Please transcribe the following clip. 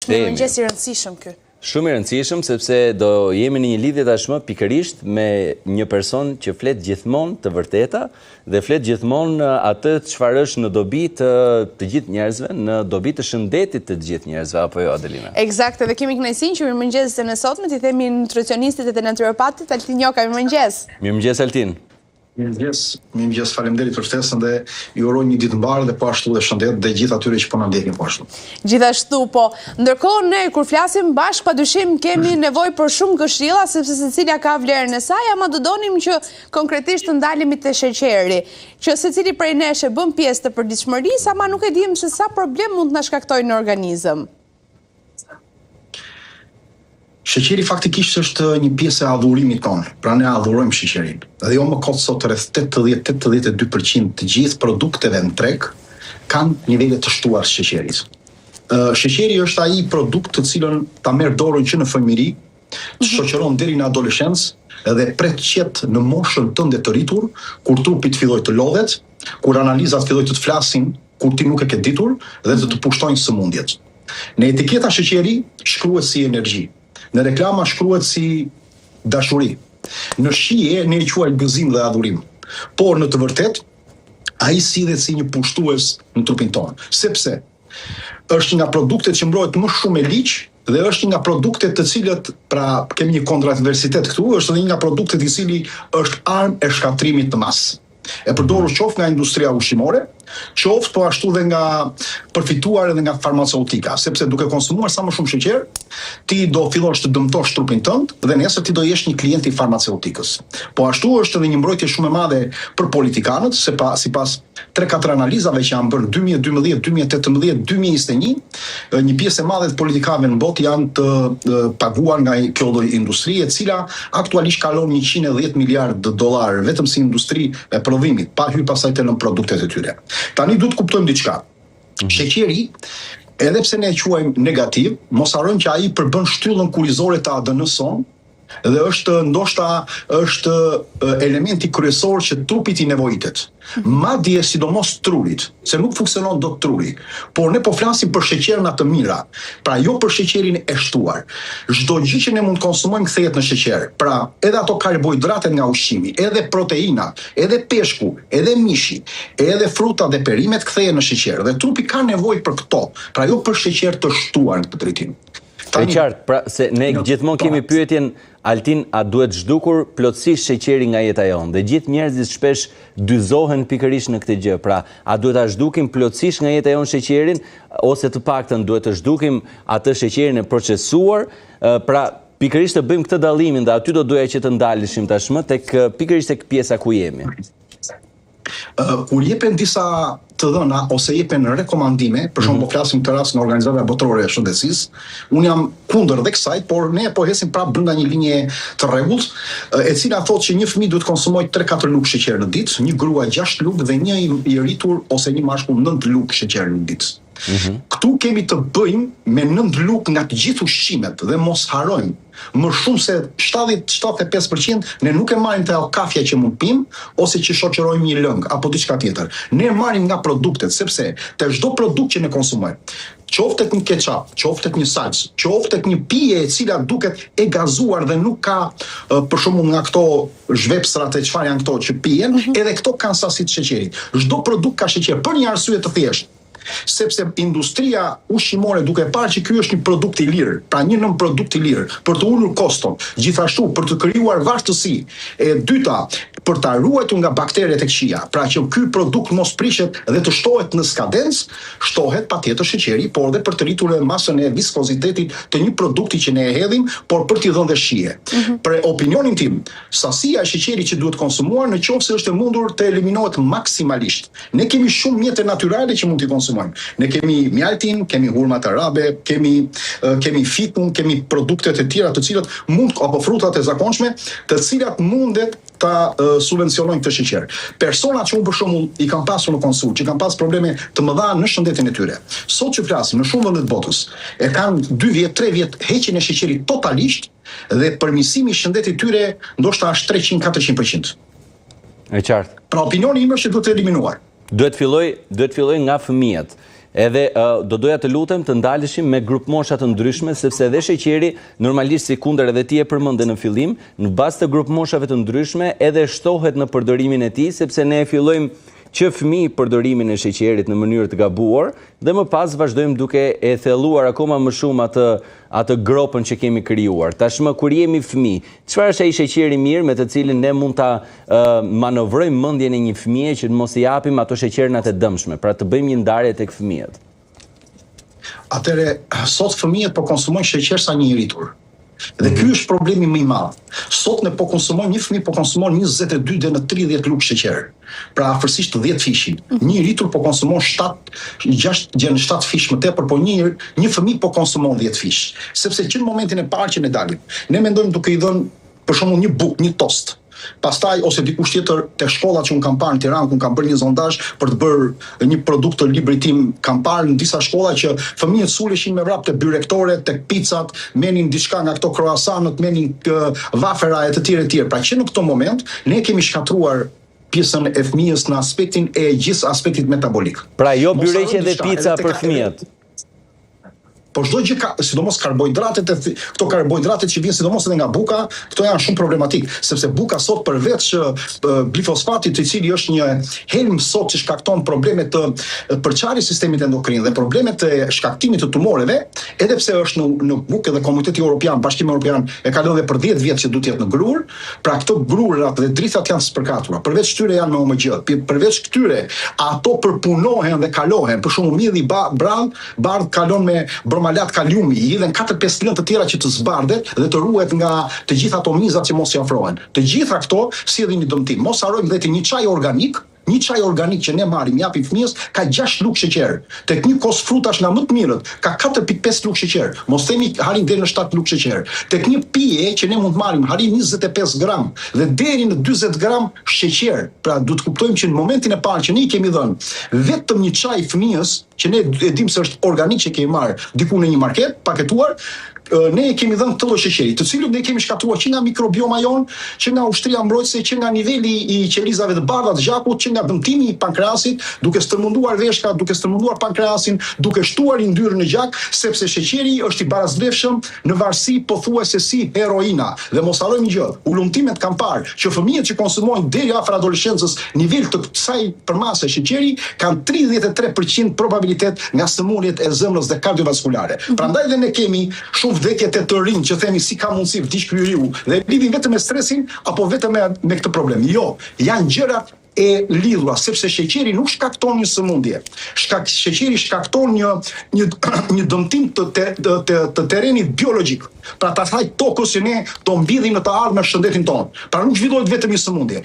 Një mëngjes I rëndësishëm ky. Shumë I rëndësishëm, sepse do jemi në një lidhje tashmë pikërisht me një person që flet gjithmonë të vërteta dhe flet gjithmonë atë çfarë është në dobi të gjithë njerëzve, në dobi të shëndetit të gjithë njerëzve, apo jo, Adelina? Eksakt, dhe kemi kënaqësinë që mirëmëngjes në sotme t'i themi nutricionistit dhe naturopatit Altin Njoka, mirëmëngjes. Mirëmëngjes Altin. Mirëmëngjes, faleminderit për ftesën dhe ju uroj një ditë mbarë dhe po ashtu dhe shëndet dhe gjithë atyre që po na ndjekin po ashtu. Gjithashtu po. Ndërkohë ne kur flasim bashkë padyshim kemi nevojë për shumë këshilla sepse secila ka vlerën e saj, ama do donim që konkretisht të ndalemi te sheqeri, që secili prej nesh e bën pjesë të përditshmërisë, ama nuk e dim se sa problem mund të na shkaktojë në organizëm. Sheqeri faktikisht është një pjesë e adhurimit tonë, pra ne adhurojmë sheqerin. Dhe jo më kot sot rreth 80-82% të gjithë produkteve në treg kanë nivele të shtuar sheqerit. Sheqeri është ai produkt të cilën ta merr dorën që në fëmijëri, të shoqëron deri në adoleshencë dhe pret qet në moshën tënde të rritur, kur trupi të fillojë të lodhet, kur analizat fillojnë të të flasin, kur ti nuk e ke ditur dhe të pushtojnë sëmundjet. Në etiketa sheqeri shkruhet si energji. Në reklama shkruhet si dashuri. Në shije ne e quajmë gëzim dhe adhurim. Por në të vërtet, ai sillet si një pushtues në trupin tonë. Sepse është nga produktet që mbrohet më shumë me liq dhe është nga produktet të cilët, pra kemi një kontraversitet këtu, është edhe një nga produktet I cili është armë e shkatrimit të masë. E përdorur qoftë nga industria ushqimore, qoftë po ashtu dhe nga përfituar edhe nga farmaceutika, sepse duke konsumuar sa më shumë sheqer, ti do fillosh të dëmtosh trupin tënd dhe nesër ti do jesh një klient I farmaceutikës. Po ashtu është edhe një mbrojtje shumë e madhe për politikanët, sipas 3-4 analizave që janë bërë 2012, 2018, 2021, një pjesë e madhe të politikanëve në botë janë të paguar nga kjo lloj industrie, e cila aktualisht kalon $110 miliardë vetëm si industri e prodhimit, pa hyrë pasaj të në produktet e tyre. Tani duhet kuptojmë diçka. Sheqeri, edhe pse ne e quajmë negativ, mos harrojmë që ai përbën shtyllën kurizore të ADN-s dhe ndoshta është elementi kryesor që trupi I nevojitet. Madje sidomos trurit, se nuk funksionon dot truri, por ne po flasim për sheqerna të mira, pra jo për sheqerin e shtuar. Çdo gjë që ne mund të konsumojmë kthehet në sheqer. Pra, edhe ato karbohidratet nga ushqimi, edhe proteina, edhe peshku, edhe mishi, edhe fruta dhe perimet kthehen në sheqer dhe trupi ka nevojë për këto, pra jo për sheqer të shtuar në këtë drejtim. E qartë, pra se ne gjithmonë kemi pyetjen, Altin, a duhet zhdukur plotësisht sheqeri nga jeta jonë? Dhe gjithë njerëzit shpesh dyzohen pikërisht në këtë gjë. Pra, a duhet ta zhdukim plotësisht nga jeta jonë sheqerin, ose të paktën duhet të zhdukim atë sheqerin e procesuar? Pra, pikërisht të bëjmë këtë dallimin dhe aty do doja që të ndaleshim tashmë pikërisht tek pjesa ku jemi. Kur jepen disa të dhëna ose jepen rekomandime, për shembull po flasim këtë rast në Organizata Botërore e Shëndetësisë, unë jam kundër dhe kësaj, por ne po hesim prapë brenda një linje të rregullt, e cila thotë që një fëmijë duhet të konsumojë 3-4 lugë sheqer në ditë, një grua 6 lugë dhe një I rritur ose një mashkull 9 lugë sheqer në ditë. Këtu kemi të bëjmë me 9 lugë nga të gjithë ushqimet dhe mos harrojmë, më shumë se 70-75% ne nuk e marrim te kafja që mund pim ose që shoqërojmë një lëng apo diçka tjetër. Ne marrim nga produktet, sepse te çdo produkt që ne konsumojmë, qoftë tek një ketchup, qoftë tek një salcë, qoftë tek një pije e cila duket e gazuar dhe nuk ka për shembull nga këto zhvepsrat e çfarë janë këto që pijen, edhe këto kanë sasi të sheqerit. Çdo produkt ka sheqer për një arsye të thjeshtë. Sepse industria ushqimore duke parë që ky është një produkt I lirë, pra një nën produkt I lirë, për të ulur koston, gjithashtu për të krijuar vazhdësi, e dyta, për ta ruajtur nga bakteret e këqija, pra që ky produkt mos prishet dhe të shtohet në skadencë, shtohet patjetër sheqeri, por edhe për të rritur masën e viskozitetit të një produkti që ne e hedhim, por për t'i dhënë dhe shije. Për opinionin tim, sasia e sheqerit që duhet konsumuar nëse është e mundur të eliminohet maksimalisht. Ne kemi shumë mjete natyrale që mund t'i konsumojmë. Ne kemi mjaltin, kemi hurmat arabe, kemi fikun, kemi produktet e tjera të cilat apo frutat e zakonshme, të cilat mundet ta subvencionojnë këtë sheqer. Personat që unë për shembull I kam pasur në konsult, që kanë pas probleme të mëdha në shëndetin e tyre. Sot që flasim në shumë vende të botës, e kanë 2 vjet, 3 vjet heqjen e sheqerit totalisht dhe përmirësimi I shëndetit tyre ndoshta është 300-400%. E qartë. Pra opinioni im është që duhet të eliminuar. Duhet filloj nga fëmijët. Edhe do doja të lutem të ndaleshim me grup mosha të ndryshme, sepse edhe sheqeri, normalisht si kundër edhe ti e përmende në fillim, në bazë të grup moshave të ndryshme edhe shtohet në përdorimin e tij, sepse ne e fillojmë që fëmijë përdorimin e sheqerit në mënyrë të gabuar dhe më pas vazhdojmë duke e thelluar akoma më shumë atë gropën që kemi krijuar. Tashmë kur jemi fëmijë, çfarë është ai sheqeri mirë me të cilin ne mund ta manovrojmë mendjen e një fëmie që mos i japim ato sheqernat e dëmshme, pra të bëjmë një ndarje tek fëmijët. Atëre, sot fëmijët po konsumojnë sheqer sa një i rritur. Dhe ky është problemi më i madh. Sot ne po konsumojmë, një fëmijë po konsumon 22 deri në 30 lugë sheqer. Pra afërsisht 10 fishin. Një i rritur po konsumon 7 fish më tepër, por një fëmijë po konsumon 10 fish. Sepse që në momentin e parë që ne dalim, ne mendojmë duke i dhënë për shembull një bukë, një tost. Pastaj ose dikush tjetër te shkolla që un kam parë në Tiranë, ku kam bërë një sondazh për të bërë një produkt të librit tim, kam parë në disa shkolla që fëmijët suleshin me vrap te byrektore, tek picat, menin diçka nga këto croissantët, menin vafera e të tjerë. Pra që në këtë moment ne kemi shkatruar pjesën e fëmijës në aspektin e gjithë aspektit metabolik. Pra jo byreqe dhe pica për fëmijët. Po çdo gjë ka, sidomos karbohidratet, këto karbohidratet që vijnë sidomos edhe nga buka, këto janë shumë problematik, sepse buka sot përveç glifosfatit, i cili është një helm sot që shkakton probleme të përçarjes sistemit endokrin dhe probleme të shkaktimit të tumoreve, edhe pse është në bukë dhe Komiteti Evropian, Bashkimi Evropian e ka lënë për 10 vjet që duhet të jetë në grur, pra këto grurat dhe drithat janë spërkatura. Përveç këtyre janë me OMG. Përveç këtyre, ato përpunohen dhe kalohen, për shembull mielli bardh kalon me bromalat kaliumi, i hidhen 4-5 lëndë të tjera që të zbardet dhe të ruhet nga të gjitha ato mizat që mos i afrohen. Të gjitha këto sjellin një dëmtim. Mos harrojmë dhe një çaj organik që ne marrim, japim fëmijës, ka 6 lugë sheqer. Tek një kos frutash nga më të mirët, ka 4.5 lugë sheqer. Mos themi harim deri në 7 lugë sheqer. Tek një pije që ne mund të marrim, harim 25 gram dhe deri në 40 gram sheqer. Pra duhet të kuptojmë që në momentin e parë që ne i kemi dhënë vetëm një çaj fëmijës, që ne e dim se është organik që kemi marrë diku në një market, paketuar, ne e kemi dhënë këtë lloj sheqeri, të cilët ne kemi shkatruar që nga mikrobioma jon, që nga ushtria mbrojtëse, që nga niveli i qelizave të bardha të gjakut, që nga dëmtimi i pankreasit, duke stërmunduar veshka, duke stërmunduar pankreasin, duke shtuar yndyrën në gjak, sepse sheqeri është i barazlefshëm në varësi pothuajse si heroina. Dhe mos harrojmë gjë, ulumtimet kanë parë që fëmijët që konsumojnë deri afër adoleshencës nivel të kësaj përmase sheqeri kanë 33% probabilitet nga sëmundjet e zemrës dhe kardiovaskulare. Prandaj dhe ne kemi shumë vdekjet e të rinj që themi si ka mundësi vdiq ky njeriu dhe lidhin vetëm me stresin apo vetëm me këtë problem. Jo, janë gjëra e lidhura, sepse sheqeri nuk shkakton një sëmundje. Sheqeri shkakton një dëmtim të terrenit biologjik. Pra ta thaj tokës që ne do mbidhim në të ardhmen shëndetin tonë. Pra nuk zhvillohet vetëm një sëmundje.